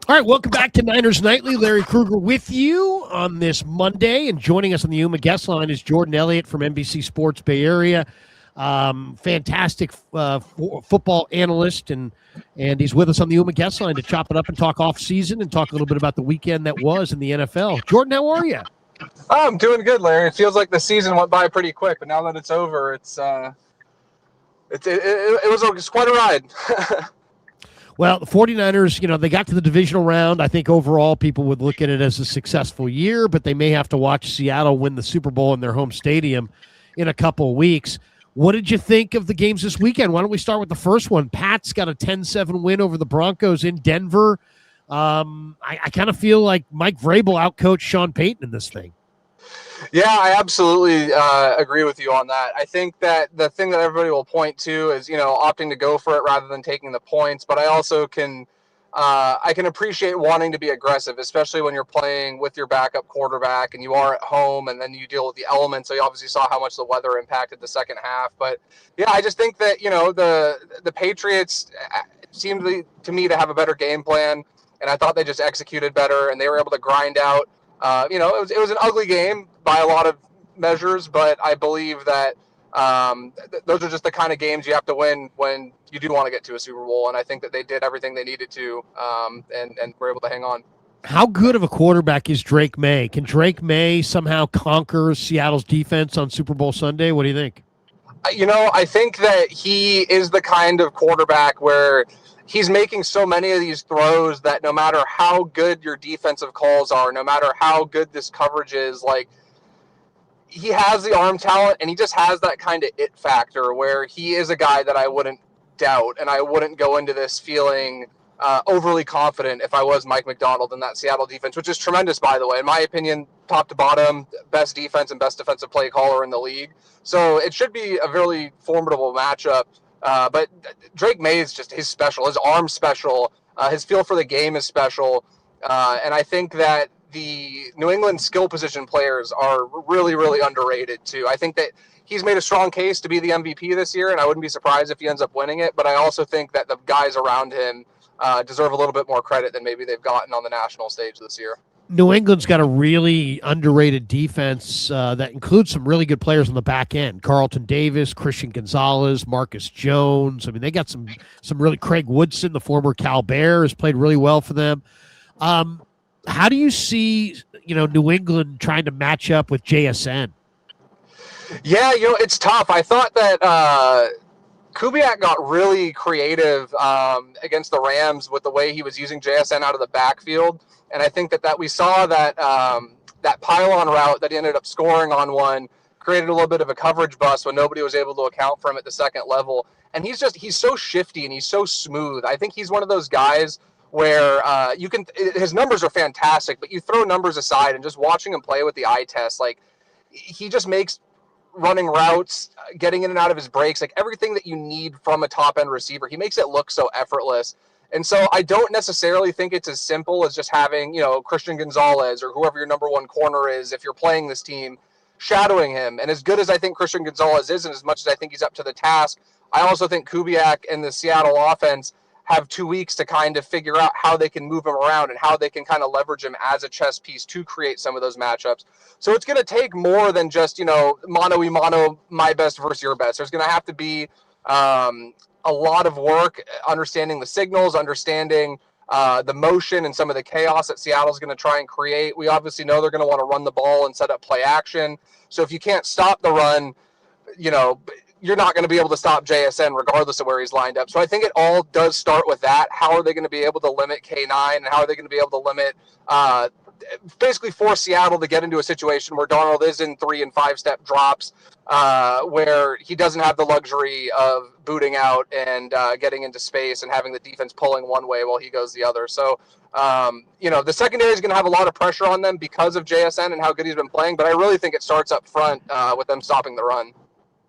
All right, welcome back to Niners Nightly. Larry Krueger with you on this Monday, and joining us on the Yuma guest line is Jordan Elliott from NBC Sports Bay Area. Fantastic football analyst, and he's with us on the Yuma guest line to chop it up and talk off season and talk a little bit about the weekend that was in the NFL. Jordan, how are you? I'm doing good, Larry. It feels like the season went by pretty quick, but now that it's over, it was quite a ride. Well, the 49ers, they got to the divisional round. I think overall people would look at it as a successful year, but they may have to watch Seattle win the Super Bowl in their home stadium in a couple of weeks. What did you think of the games this weekend? Why don't we start with the first one? Pats got a 10-7 win over the Broncos in Denver. I kind of feel like Mike Vrabel outcoached Sean Payton in this thing. Yeah, I absolutely agree with you on that. I think that the thing that everybody will point to is, opting to go for it rather than taking the points. But I also can appreciate wanting to be aggressive, especially when you're playing with your backup quarterback and you are at home and then you deal with the elements. So you obviously saw how much the weather impacted the second half. But, yeah, I just think that, the Patriots seemed to me to have a better game plan, and I thought they just executed better and they were able to grind out. It was an ugly game by a lot of measures, but I believe that those are just the kind of games you have to win when you do want to get to a Super Bowl, and I think that they did everything they needed to, and were able to hang on. How good of a quarterback is Drake May? Can Drake May somehow conquer Seattle's defense on Super Bowl Sunday? What do you think? I think that he is the kind of quarterback where he's making so many of these throws that no matter how good your defensive calls are, no matter how good this coverage is, like, he has the arm talent and he just has that kind of it factor where he is a guy that I wouldn't doubt, and I wouldn't go into this feeling overly confident if I was Mike Macdonald in that Seattle defense, which is tremendous, by the way. In my opinion, top to bottom, best defense and best defensive play caller in the league. So it should be a really formidable matchup. But Drake May is just his special. His arm's special. His feel for the game is special. And I think that the New England skill position players are really, really underrated, too. I think that he's made a strong case to be the MVP this year, and I wouldn't be surprised if he ends up winning it. But I also think that the guys around him deserve a little bit more credit than maybe they've gotten on the national stage this year. New England's got a really underrated defense that includes some really good players on the back end. Carlton Davis, Christian Gonzalez, Marcus Jones. I mean, they got some really – Craig Woodson, the former Cal Bear, has played really well for them. How do you see, New England trying to match up with JSN? Yeah, it's tough. I thought that Kubiak got really creative against the Rams with the way he was using JSN out of the backfield. And I think that we saw that that pylon route that he ended up scoring on one created a little bit of a coverage bust when nobody was able to account for him at the second level. And he's so shifty and he's so smooth. I think he's one of those guys where his numbers are fantastic, but you throw numbers aside and just watching him play with the eye test, like, he just makes running routes, getting in and out of his breaks, like everything that you need from a top end receiver. He makes it look so effortless. And so I don't necessarily think it's as simple as just having, Christian Gonzalez or whoever your number one corner is, if you're playing this team, shadowing him. And as good as I think Christian Gonzalez is, and as much as I think he's up to the task, I also think Kubiak and the Seattle offense have 2 weeks to kind of figure out how they can move him around and how they can kind of leverage him as a chess piece to create some of those matchups. So it's going to take more than just, mano-y-mano, my best versus your best. There's going to have to be a lot of work understanding the signals, understanding the motion and some of the chaos that Seattle's going to try and create. We obviously know they're going to want to run the ball and set up play action. So if you can't stop the run, you're not going to be able to stop JSN regardless of where he's lined up. So I think it all does start with that. How are they going to be able to limit K9, and how are they going to be able to limit basically force Seattle to get into a situation where Darnold is in 3- and 5-step drops, where he doesn't have the luxury of booting out and getting into space and having the defense pulling one way while he goes the other. So, the secondary is going to have a lot of pressure on them because of JSN and how good he's been playing, but I really think it starts up front with them stopping the run.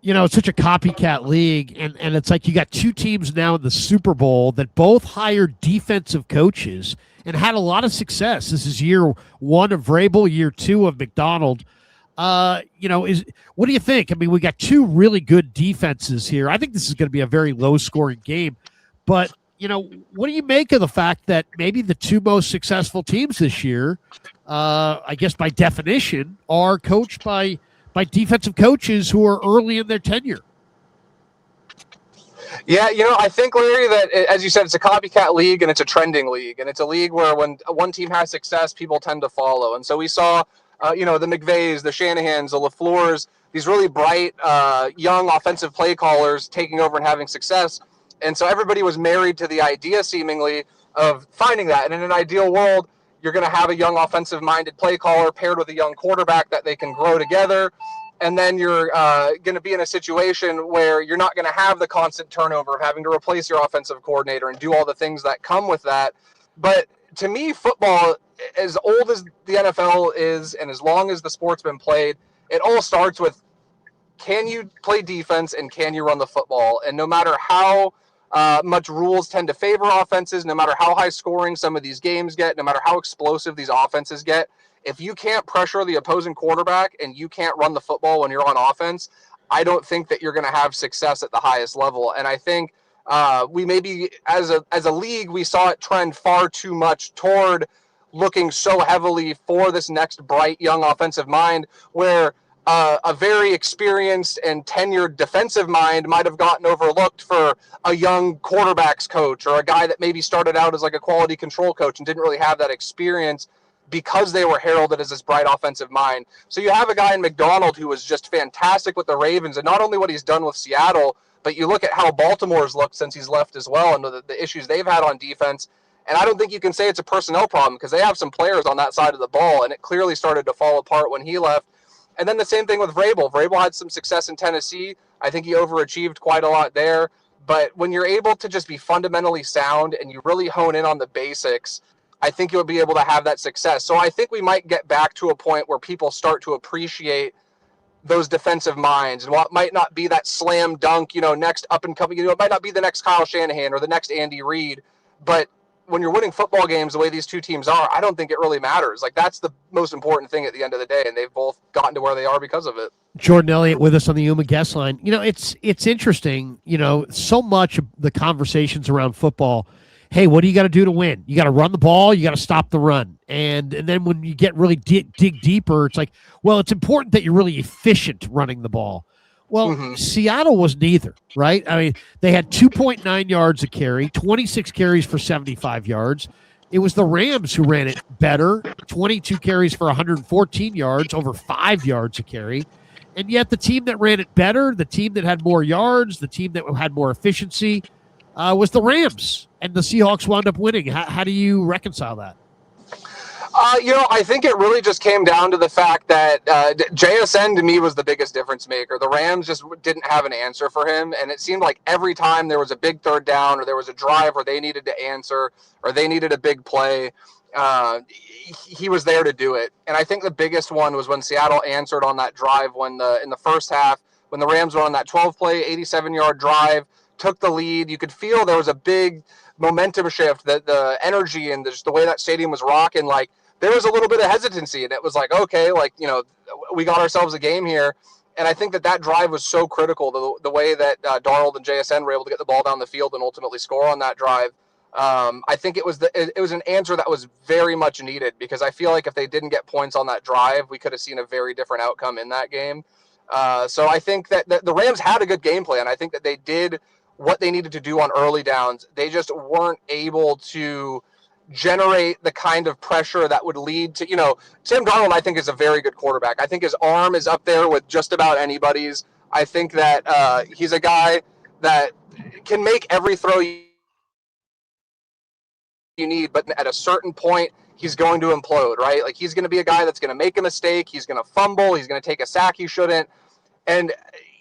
It's such a copycat league, and it's like you got two teams now in the Super Bowl that both hired defensive coaches and had a lot of success. This is year one of Vrabel, year two of Macdonald. What do you think? I mean, we got two really good defenses here. I think this is going to be a very low-scoring game, but what do you make of the fact that maybe the two most successful teams this year, I guess by definition, are coached by defensive coaches who are early in their tenure? Yeah, I think, Larry, that as you said, it's a copycat league and it's a trending league, and it's a league where when one team has success, people tend to follow. And so we saw, the McVays, the Shanahans, the LaFleurs, these really bright, young offensive play callers taking over and having success. And so everybody was married to the idea, seemingly, of finding that. And in an ideal world, you're going to have a young offensive-minded play caller paired with a young quarterback that they can grow together. And then you're going to be in a situation where you're not going to have the constant turnover of having to replace your offensive coordinator and do all the things that come with that. But to me, football, as old as the NFL is and as long as the sport's been played, it all starts with, can you play defense and can you run the football? And no matter how much rules tend to favor offenses, no matter how high scoring some of these games get, no matter how explosive these offenses get, if you can't pressure the opposing quarterback and you can't run the football when you're on offense, I don't think that you're going to have success at the highest level. And I think we maybe, as a league, we saw it trend far too much toward looking so heavily for this next bright young offensive mind, where a very experienced and tenured defensive mind might have gotten overlooked for a young quarterbacks coach or a guy that maybe started out as like a quality control coach and didn't really have that experience, because they were heralded as this bright offensive mind. So you have a guy in McDonald who was just fantastic with the Ravens, and not only what he's done with Seattle, but you look at how Baltimore's looked since he's left as well, and the issues they've had on defense. And I don't think you can say it's a personnel problem, because they have some players on that side of the ball, and it clearly started to fall apart when he left. And then the same thing with Vrabel. Vrabel had some success in Tennessee. I think he overachieved quite a lot there. But when you're able to just be fundamentally sound and you really hone in on the basics, I think you'll be able to have that success. So I think we might get back to a point where people start to appreciate those defensive minds, and what might not be that slam dunk, next up and coming, it might not be the next Kyle Shanahan or the next Andy Reid, but when you're winning football games the way these two teams are, I don't think it really matters. Like, that's the most important thing at the end of the day, and they've both gotten to where they are because of it. Jordan Elliott with us on the Yuma guest line. It's interesting, so much of the conversations around football, hey, what do you got to do to win? You got to run the ball. You got to stop the run. And then when you get really dig deeper, it's like, well, it's important that you're really efficient running the ball. Well, Seattle was neither, right? I mean, they had 2.9 yards a carry, 26 carries for 75 yards. It was the Rams who ran it better, 22 carries for 114 yards, over 5 yards a carry. And yet the team that ran it better, the team that had more yards, the team that had more efficiency, was the Rams, and the Seahawks wound up winning. How do you reconcile that? I think it really just came down to the fact that JSN to me was the biggest difference maker. The Rams just didn't have an answer for him, and it seemed like every time there was a big third down or there was a drive where they needed to answer or they needed a big play, he was there to do it. And I think the biggest one was when Seattle answered on that drive in the first half, when the Rams were on that 12-play, 87-yard drive, took the lead. You could feel there was a big momentum shift, that the energy and just the way that stadium was rocking, like there was a little bit of hesitancy, and it was like, okay, like, we got ourselves a game here. And I think that drive was so critical, the way that Darnold and JSN were able to get the ball down the field and ultimately score on that drive. I think it was an answer that was very much needed, because I feel like if they didn't get points on that drive, we could have seen a very different outcome in that game. So I think that the Rams had a good game plan. I think that they did what they needed to do on early downs. They just weren't able to generate the kind of pressure that would lead to, Sam Darnold, I think, is a very good quarterback. I think his arm is up there with just about anybody's. I think that he's a guy that can make every throw you need, but at a certain point, he's going to implode, right? Like, he's going to be a guy that's going to make a mistake. He's going to fumble. He's going to take a sack he shouldn't. And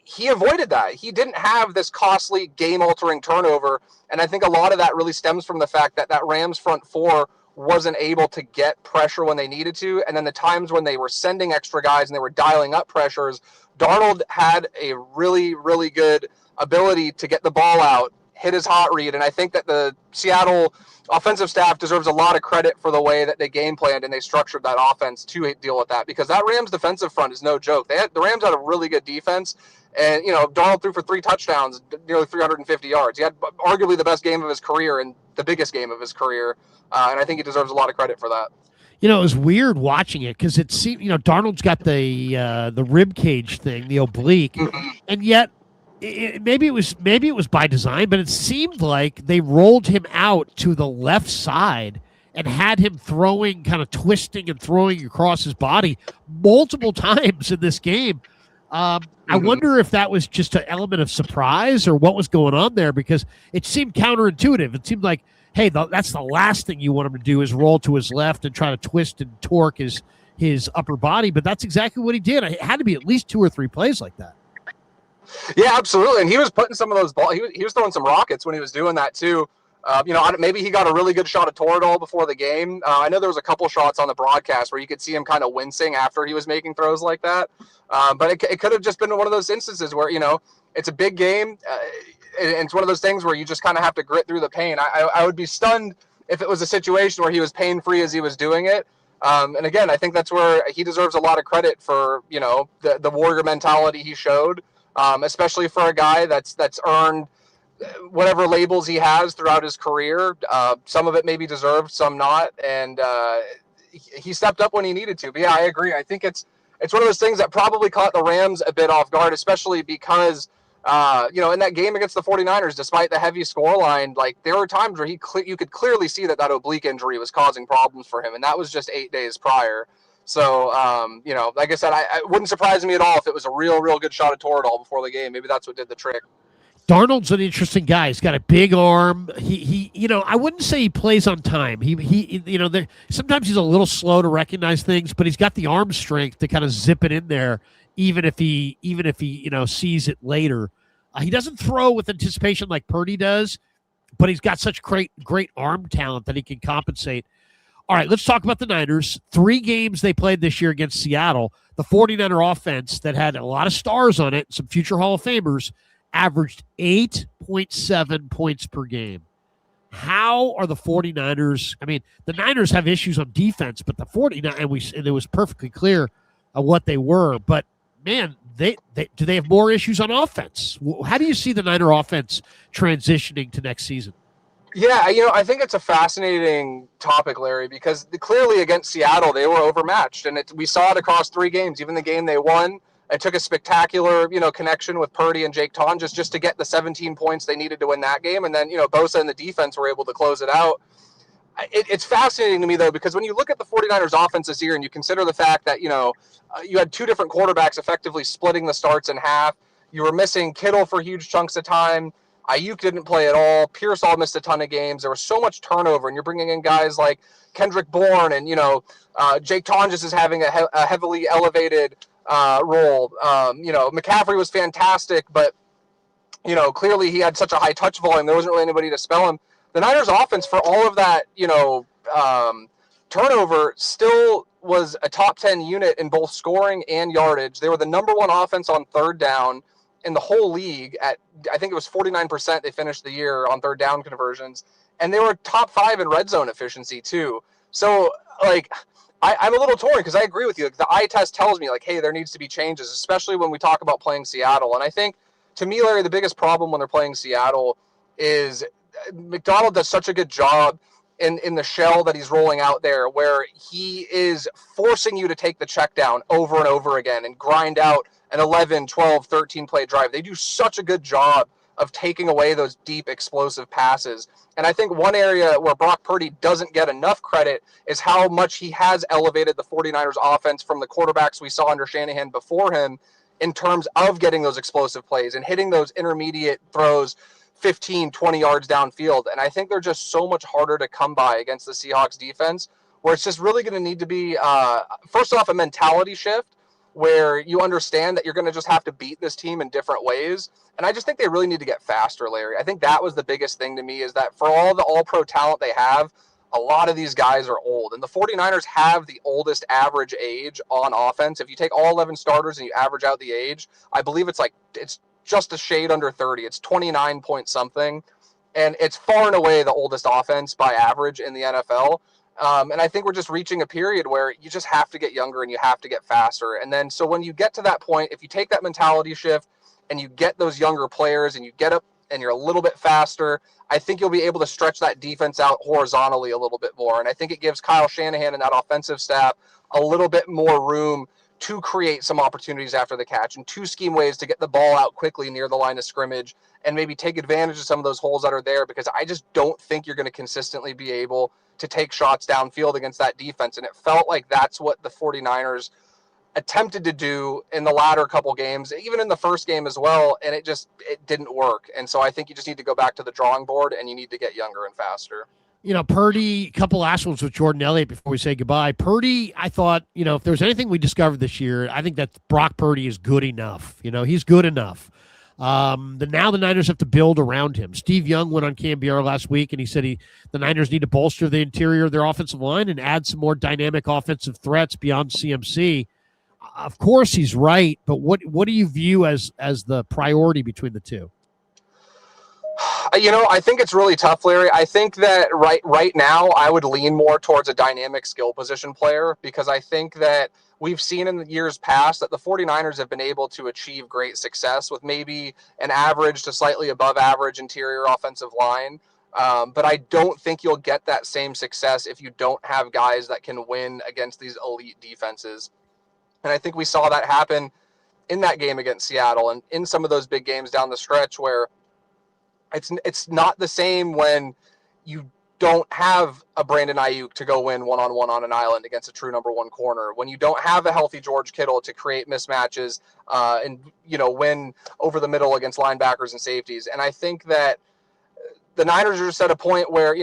he avoided that. He didn't have this costly game-altering turnover, and I think a lot of that really stems from the fact that Rams front four wasn't able to get pressure when they needed to, and then the times when they were sending extra guys and they were dialing up pressures, Darnold had a really, really good ability to get the ball out, hit his hot read, and I think that the Seattle offensive staff deserves a lot of credit for the way that they game planned and they structured that offense to deal with that, because that Rams defensive front is no joke. The Rams had a really good defense, And, Darnold threw for 3 touchdowns, nearly 350 yards. He had arguably the best game of his career and the biggest game of his career. And I think he deserves a lot of credit for that. It was weird watching it because it seemed, Darnold's got the rib cage thing, the oblique, and yet maybe it was by design, but it seemed like they rolled him out to the left side and had him throwing, kind of twisting and throwing across his body multiple times in this game. I wonder if that was just an element of surprise or what was going on there, because it seemed counterintuitive. It seemed like, hey, that's the last thing you want him to do is roll to his left and try to twist and torque his upper body. But that's exactly what he did. It had to be at least 2 or 3 plays like that. Yeah, absolutely. And he was putting some of those balls. He was throwing some rockets when he was doing that too. Maybe he got a really good shot of Toradol before the game. I know there was a couple shots on the broadcast where you could see him kind of wincing after he was making throws like that. But it could have just been one of those instances where, it's a big game. And it's one of those things where you just kind of have to grit through the pain. I would be stunned if it was a situation where he was pain-free as he was doing it. And again, I think that's where he deserves a lot of credit for, the warrior mentality he showed, especially for a guy that's earned whatever labels he has throughout his career. Some of it maybe deserved, some not. And he stepped up when he needed to. But yeah, I agree. I think it's one of those things that probably caught the Rams a bit off guard, especially because, in that game against the 49ers, despite the heavy scoreline, like there were times where you could clearly see that oblique injury was causing problems for him. And that was just 8 days prior. So, like I said, it wouldn't surprise me at all if it was a real, real good shot of Toradol before the game. Maybe that's what did the trick. Darnold's an interesting guy. He's got a big arm. He I wouldn't say he plays on time. Sometimes he's a little slow to recognize things, but he's got the arm strength to kind of zip it in there, even if he sees it later. He doesn't throw with anticipation like Purdy does, but he's got such great arm talent that he can compensate. All right, let's talk about the Niners. 3 games they played this year against Seattle. The 49er offense that had a lot of stars on it, some future Hall of Famers, averaged 8.7 points per game. How are the 49ers? I mean, the Niners have issues on defense, but the 49ers, and it was perfectly clear what they were. But, man, do they have more issues on offense? How do you see the Niner offense transitioning to next season? Yeah, I think it's a fascinating topic, Larry, because clearly against Seattle, they were overmatched. And we saw it across 3 games. Even the game they won, it took a spectacular, connection with Purdy and Jake Tonjes just to get the 17 points they needed to win that game. And then, Bosa and the defense were able to close it out. It's fascinating to me, though, because when you look at the 49ers offense this year and you consider the fact that, you had 2 different quarterbacks effectively splitting the starts in half. You were missing Kittle for huge chunks of time. Ayuk didn't play at all. Pearsall missed a ton of games. There was so much turnover, and you're bringing in guys like Kendrick Bourne, and, Jake Tonjes is having a heavily elevated role. McCaffrey was fantastic, but, clearly he had such a high touch volume. There wasn't really anybody to spell him. The Niners offense, for all of that, turnover, still was a top 10 unit in both scoring and yardage. They were the number 1 offense on 3rd down in the whole league at, I think it was 49% they finished the year on 3rd down conversions. And they were top 5 in red zone efficiency too. So I'm a little torn because I agree with you. The eye test tells me hey, there needs to be changes, especially when we talk about playing Seattle. And I think, to me, Larry, the biggest problem when they're playing Seattle is McDonald does such a good job in the shell that he's rolling out there, where he is forcing you to take the check down over and over again and grind out an 11, 12, 13 play drive. They do such a good job of taking away those deep explosive passes. And I think one area where Brock Purdy doesn't get enough credit is how much he has elevated the 49ers offense from the quarterbacks we saw under Shanahan before him in terms of getting those explosive plays and hitting those intermediate throws 15, 20 yards downfield. And I think they're just so much harder to come by against the Seahawks defense, where it's just really going to need to be, first off, a mentality shift where you understand that you're going to just have to beat this team in different ways. And I just think they really need to get faster, Larry. I think that was the biggest thing to me, is that for all the all-pro talent they have, a lot of these guys are old. And the 49ers have the oldest average age on offense. If you take all 11 starters and you average out the age, I believe it's just a shade under 30. It's 29 point something. And it's far and away the oldest offense by average in the NFL. And I think we're just reaching a period where you just have to get younger and you have to get faster. And then, so when you get to that point, if you take that mentality shift and you get those younger players and you get up and you're a little bit faster, I think you'll be able to stretch that defense out horizontally a little bit more. And I think it gives Kyle Shanahan and that offensive staff a little bit more room to create some opportunities after the catch and to scheme ways to get the ball out quickly near the line of scrimmage and maybe take advantage of some of those holes that are there, because I just don't think you're going to consistently be able to take shots downfield against that defense. And it felt like that's what the 49ers attempted to do in the latter couple games, even in the first game as well, and it didn't work. And so I think you just need to go back to the drawing board and you need to get younger and faster. Purdy, a couple last ones with Jordan Elliott before we say goodbye. Purdy, I thought, if there's anything we discovered this year, I think that Brock Purdy is good enough. He's good enough. Now the Niners have to build around him. Steve Young went on KMBR last week, and he said the Niners need to bolster the interior of their offensive line and add some more dynamic offensive threats beyond CMC. Of course, he's right, but what do you view as the priority between the two? I think it's really tough, Larry. I think that right now I would lean more towards a dynamic skill position player, because I think that we've seen in the years past that the 49ers have been able to achieve great success with maybe an average to slightly above average interior offensive line. But I don't think you'll get that same success if you don't have guys that can win against these elite defenses. And I think we saw that happen in that game against Seattle and in some of those big games down the stretch where it's not the same when you don't have a Brandon Ayuk to go win one-on-one on an island against a true number one corner, when you don't have a healthy George Kittle to create mismatches and win over the middle against linebackers and safeties. And I think that the Niners are just at a point where,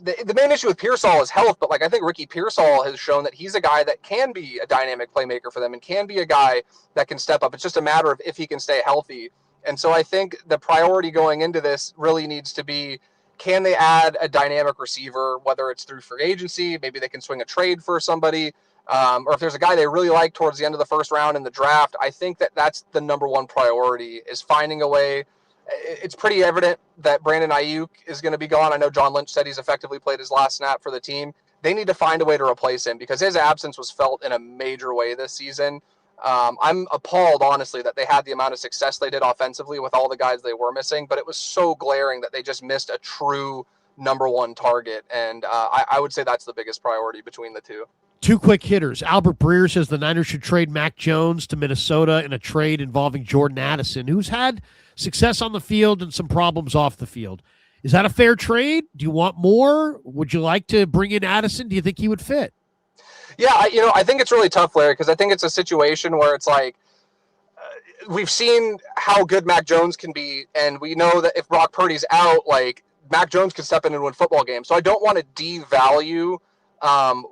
the main issue with Pearsall is health, but I think Ricky Pearsall has shown that he's a guy that can be a dynamic playmaker for them and can be a guy that can step up. It's just a matter of if he can stay healthy. And so I think the priority going into this really needs to be, can they add a dynamic receiver, whether it's through free agency, maybe they can swing a trade for somebody, or if there's a guy they really like towards the end of the first round in the draft. I think that's the number one priority, is finding a way. It's pretty evident that Brandon Ayuk is going to be gone. I know John Lynch said he's effectively played his last snap for the team. They need to find a way to replace him because his absence was felt in a major way this season. I'm appalled, honestly, that they had the amount of success they did offensively with all the guys they were missing, but it was so glaring that they just missed a true number one target. And I would say that's the biggest priority between the two. Two quick hitters. Albert Breer says the Niners should trade Mac Jones to Minnesota in a trade involving Jordan Addison, who's had success on the field and some problems off the field. Is that a fair trade? Do you want more? Would you like to bring in Addison? Do you think he would fit? Yeah, I think it's really tough, Larry, because I think it's a situation where it's like we've seen how good Mac Jones can be, and we know that if Brock Purdy's out, Mac Jones can step in and win football games. So I don't want to devalue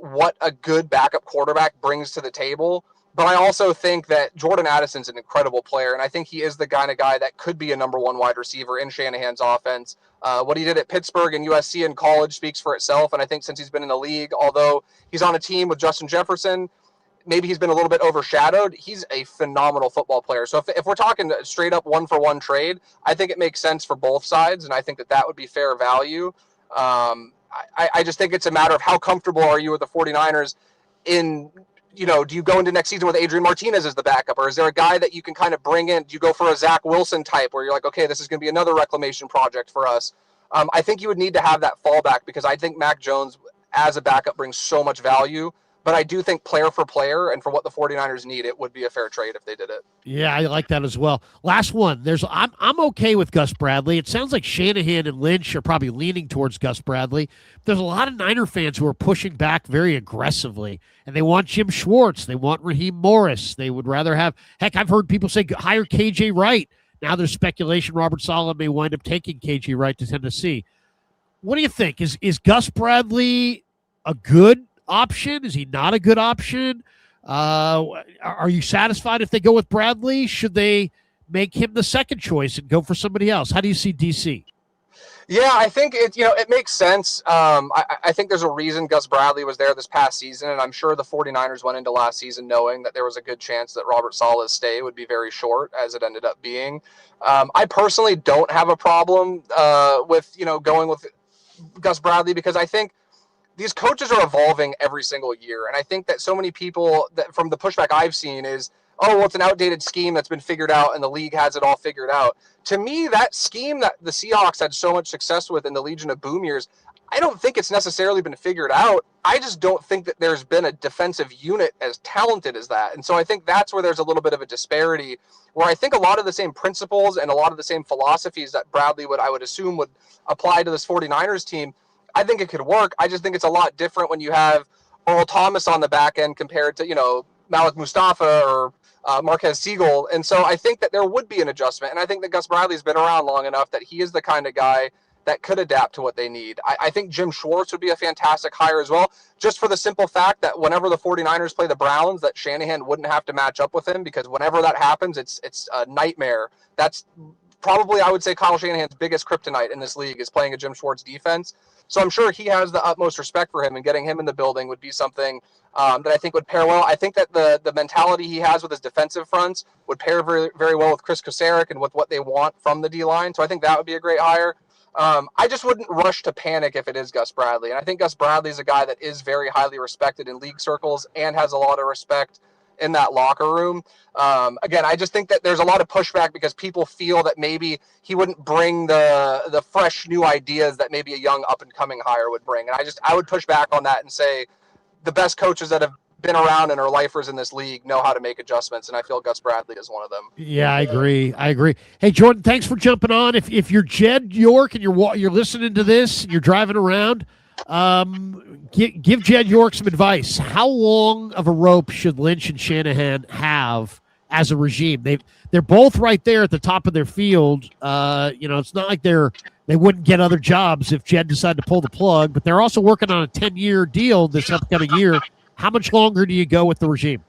what a good backup quarterback brings to the table. But I also think that Jordan Addison's an incredible player, and I think he is the kind of guy that could be a number one wide receiver in Shanahan's offense. What he did at Pittsburgh and USC in college speaks for itself, and I think since he's been in the league, although he's on a team with Justin Jefferson, maybe he's been a little bit overshadowed, he's a phenomenal football player. So if we're talking straight up one-for-one trade, I think it makes sense for both sides, and I think that would be fair value. I just think it's a matter of how comfortable are you with the 49ers in – do you go into next season with Adrian Martinez as the backup, or is there a guy that you can kind of bring in? Do you go for a Zach Wilson type where you're like, okay, this is going to be another reclamation project for us? I think you would need to have that fallback because I think Mac Jones as a backup brings so much value. But I do think player for player and for what the 49ers need, it would be a fair trade if they did it. Yeah, I like that as well. Last one. I'm okay with Gus Bradley. It sounds like Shanahan and Lynch are probably leaning towards Gus Bradley. There's a lot of Niner fans who are pushing back very aggressively, and they want Jim Schwartz. They want Raheem Morris. They would rather have – heck, I've heard people say hire K.J. Wright. Now there's speculation Robert Saleh may wind up taking K.J. Wright to Tennessee. What do you think? Is Gus Bradley a good option? Is he not a good option? Are you satisfied if they go with Bradley? Should they make him the second choice and go for somebody else? How do you see DC? Yeah, I think it makes sense. I think there's a reason Gus Bradley was there this past season, and I'm sure the 49ers went into last season knowing that there was a good chance that Robert Saleh's stay would be very short, as it ended up being. I personally don't have a problem with going with Gus Bradley because I think these coaches are evolving every single year. And I think that so many people that from the pushback I've seen is oh, well, it's an outdated scheme that's been figured out and the league has it all figured out. To me, that scheme that the Seahawks had so much success with in the Legion of Boom years, I don't think it's necessarily been figured out. I just don't think that there's been a defensive unit as talented as that. And so I think that's where there's a little bit of a disparity, where I think a lot of the same principles and a lot of the same philosophies that Bradley I would assume would apply to this 49ers team, I think it could work. I just think it's a lot different when you have Earl Thomas on the back end compared to, Malik Mustafa or Marquez Siegel. And so I think that there would be an adjustment. And I think that Gus Bradley's been around long enough that he is the kind of guy that could adapt to what they need. I think Jim Schwartz would be a fantastic hire as well, just for the simple fact that whenever the 49ers play the Browns, that Shanahan wouldn't have to match up with him, because whenever that happens, it's a nightmare. That's probably, I would say, Kyle Shanahan's biggest kryptonite in this league is playing a Jim Schwartz defense. So I'm sure he has the utmost respect for him, and getting him in the building would be something that I think would pair well. I think that the mentality he has with his defensive fronts would pair very, very well with Chris Kocurek and with what they want from the D-line. So I think that would be a great hire. I just wouldn't rush to panic if it is Gus Bradley. And I think Gus Bradley is a guy that is very highly respected in league circles and has a lot of respect in that locker room. Again, I just think that there's a lot of pushback because people feel that maybe he wouldn't bring the fresh new ideas that maybe a young up-and-coming hire would bring. And I would push back on that and say the best coaches that have been around and are lifers in this league know how to make adjustments, and I feel Gus Bradley is one of them. Yeah, I agree. Hey, Jordan, thanks for jumping on. If you're Jed York and you're listening to this, you're driving around, give Jed York some advice. How long of a rope should Lynch and Shanahan have as a regime? They're both right there at the top of their field. It's not like they wouldn't get other jobs if Jed decided to pull the plug, but they're also working on a 10-year deal this upcoming year. How much longer do you go with the regime?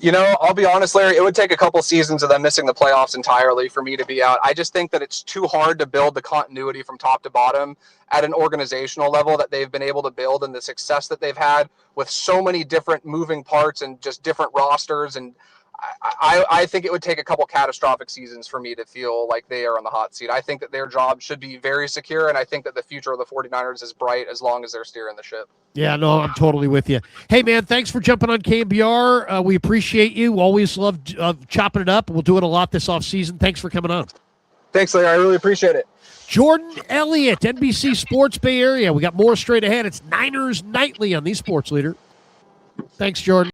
I'll be honest, Larry, it would take a couple seasons of them missing the playoffs entirely for me to be out. I just think that it's too hard to build the continuity from top to bottom at an organizational level that they've been able to build, and the success that they've had with so many different moving parts and just different rosters. And I think it would take a couple catastrophic seasons for me to feel like they are on the hot seat. I think that their job should be very secure, and I think that the future of the 49ers is bright as long as they're steering the ship. Yeah, no, I'm totally with you. Hey, man, thanks for jumping on KMBR. We appreciate you. Always love chopping it up. We'll do it a lot this offseason. Thanks for coming on. Thanks, Larry. I really appreciate it. Jordan Elliott, NBC Sports Bay Area. We got more straight ahead. It's Niners Nightly on the Sports Leader. Thanks, Jordan.